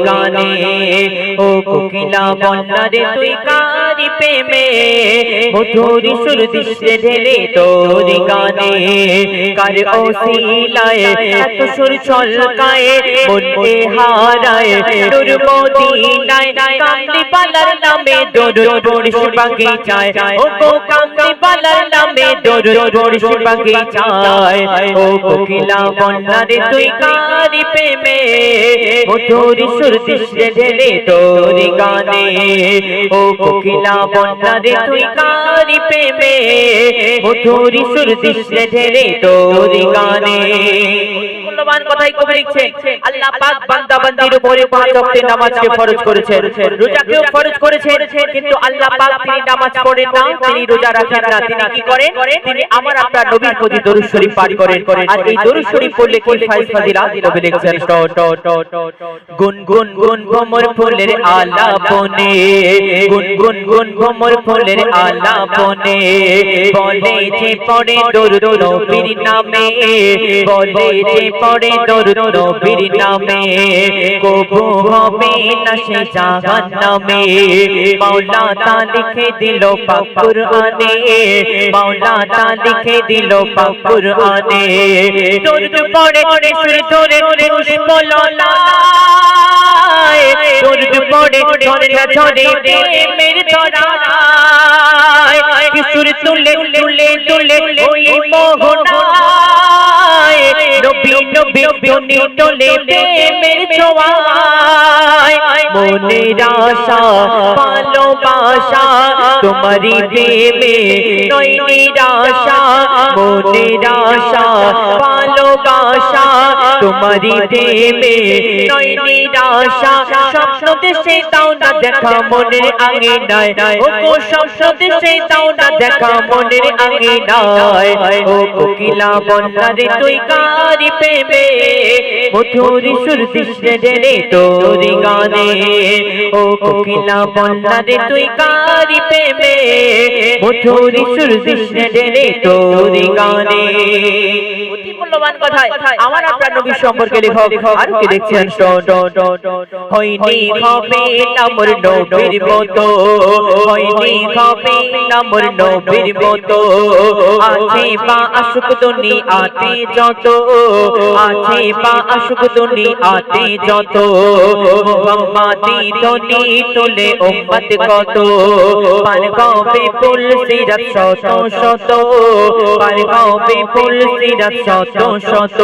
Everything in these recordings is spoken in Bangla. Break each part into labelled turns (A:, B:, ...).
A: গানে ও কোকিলা বন্যারে তুই কারি প্রেমে মধুর সুর দৃশ্যে ঢেলে তোর গানে কার ওসিলায় এত সুর ছলকায় মনে হারায় নূর মদিনায় কামলি বালার নামে দরুদ পড়িস বাগিচায় ও গো কামলি বালার নামে দরুদ পড়িস বাগিচায় ও কোকিলা বন্যারে তুই কারি প্রেমে মধুর সুর দৃশ্যে ঢেলে তোর গানে ও কোকিলা বন্যারে তুই কারি প্রেমে মধুর সুর দৃশ্যে ঢেলে তোর গানে। মূল্যবান কথাই কবি লিখছেন, আল্লাহ পাক বান্দা বান্দির উপরে 5 ওয়াক্তের নামাজকে ফরজ করেছেন, রোজাকেও ফরজ করেছেন, কিন্তু আল্লাহ পাক তিনি নামাজ পড়েন না, তিনি রোজা রাখেন না, তিনি কি করেন? তিনি আমার আপনার নবীর প্রতি দরুদ শরীফ পাঠ করেন। আর এই দরুদ শরীফ পড়লে কি ফায়দা ফাজিলাত কবি লিখছেন, গুন গুন গুন ভ্রমর ফুলের আলাপনে, গুন গুন গুন ভ্রমর ফুলের আলাপনে বলে যে পড়ে দরুদ নবীর নামে, বলে যে পড়ে দরুদ নবীর নামে কবু হবে না সে জাহান্নামে। মাওলা তা লিখে দিল পাক কুরআনে, মাওলা তা লিখে দিল পাক কুরআনে। দরুদ পড়ে সুর ধরে পুষ্প ললায়, দরুদ পড়ে ধরে ধরে প্রেমের ধরায়, কি সুর তুলে তুলে তুলে ওই মোহনায় নবী নবী জনি তোলে প্রেমের ছোঁয়ায়। মনের আশা ভালোবাসা তোমারই প্রেমে নয় নিরাশা, মনের আশা ভালোবাসা তোমারই প্রেমে নয় নিরাশা। স্বপ্ন দেশে দাও না দেখা মনের আঙিনায়, ও গো স্বপ্ন দেশে দাও না দেখা মনের আঙিনায়। ও কোকিলা বন্যারে তুই কারি প্রেমে মধুর সুর দৃশ্যে ঢেলে তোর গানে, ও কোকিলা বন্যারে তুই কারি প্রেমে মধুর সুর দৃশ্যে ঢেলে তোর গানে। অতি মূল্যবান কথায় আমার আপনার নবী সম্পর্কে লেখক আর কি লিখছেন, হয়নি হবে না মোর নবীর মতো, হয়নি হবে না মোর নবীর মতো। আছে বা আশুক দুনিয়াতে যত, আছে বা আশুক দুনিয়াতে যত, মুহাম্মাদি ধ্বনি তোলে উম্মত কত। পার গাবে ফুল সিরাত শত শত, পার গাবে ফুল সিরাত শত শত।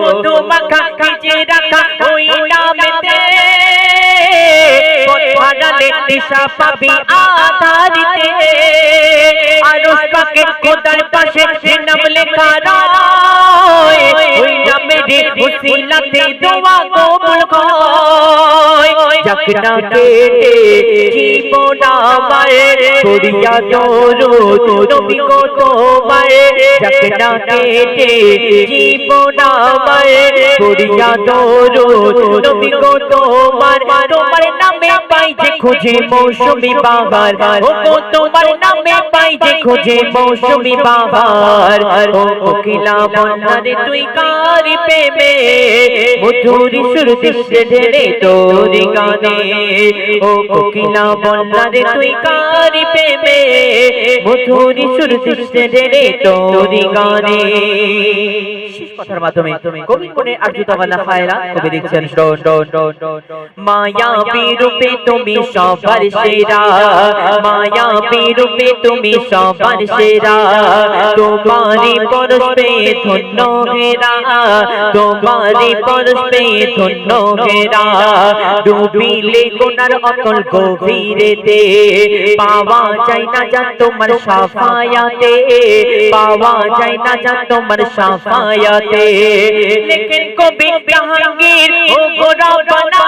A: মধু মাখা ভিজে রাখা ওই নামেতে পথ হারালে দিশা পাবি আধারিতে। আরশ পাকে খোদার পাশে যে নাম লেখা রয়, ওই নামের উসিলাতে দোয়া কবুল হয়। যাক না কেটে জীবন আমার করিয়া দরুদ নবী গো তোমার, যাক না কেটে জীবন আমার করিয়া দরুদ নবী গো তোমার। তোমার নামে পাই যে খোঁজে মৌসুমি বাহার, ও গো তোমার নামে পাই যে খোঁজে মৌসুমি বাহার। ও কোকিলা বন্যারে তুই কারি প্রেমে মধুর সুর দৃশ্যে ঢেলে তোর গানে, ও কোকিলা বন্যারে তুই কারি প্রেমে মধুর সুর দৃশ্যে ঢেলে তোর গানে। কথার মাধ্যমে কবি মনে আর্জিত বালা খায়রা কবি লিখছেন, মায়াবী রূপে তুমি সবার সেরা, মায়াবী রূপে তুমি সবার সেরা। তোমারি পরশে ধন্য হেরা, তোমারি পরশে ধন্য হেরা। ডুবিলে গুনার অতল গভীরেতে পাওয়া যায় না যা তোমার সাফায়াতে, পাওয়া যায় না যা তোমার সাফায়াতে। লেকিন কবি জাহাঙ্গীর ও গোরা বানা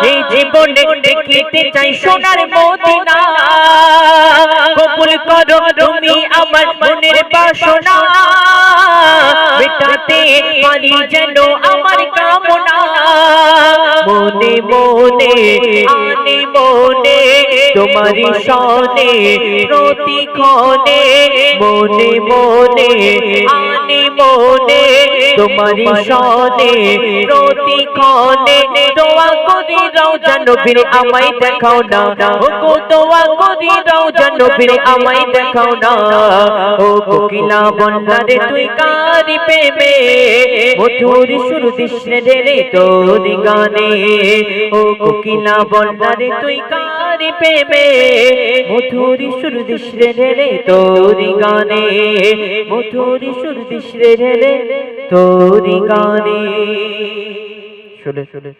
A: এই জীবনে দেখিতে চাই সোনার মদিনা। কবুল করো তুমি আমার মনের বাসনা, মেটাতে পারি যেন আমার কামনা। মনে মনে আনে মনে তোমারি সনে প্রতিক্ষণে মনে মনে আনি মনে তোমারি সনে প্রতিক্ষণে দোয়া করি রওজা নবীর আমায় দেখাও না ও গো দোয়া করি রওজা নবীর আমায় দেখাও না ও কোকিলা বন্যারে তুই কারি প্রেমে মধুর সুর দিশে ঢেলে তোর গানে ও কোকিলা বন্যারে তুই কারি প্রেমে মধুর সুর দিশে ঢেলে তোর গানে মধুর সুর দিশে ঢেলে তোর গানে শুনে শুনে